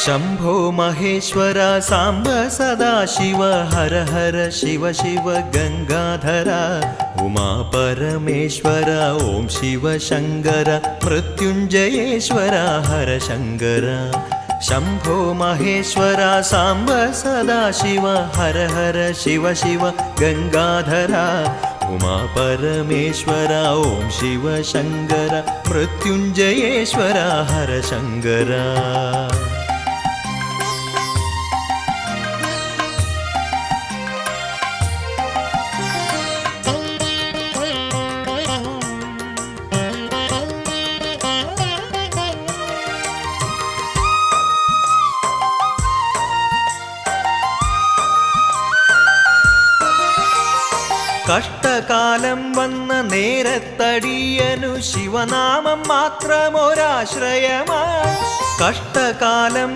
शंभो महेश्वर सांब सदाशिव हर हर शिव शिव गंगाधरा उमा परमेश्वर ओं शिव शंकर मृत्युंजयेश्वर हर शंकर शंभो महेश्वर सांब सदाशिव हर हर शिव शिव गंगाधरा उमा परमेश्वर ओं शिव शंकर मृत्युंजयेश्वर हर शंकर കഷ്ടകാലം വന്ന നേരത്തടിയനു ശിവനാമം മാത്രമൊരാശ്രയമാ കഷ്ടകാലം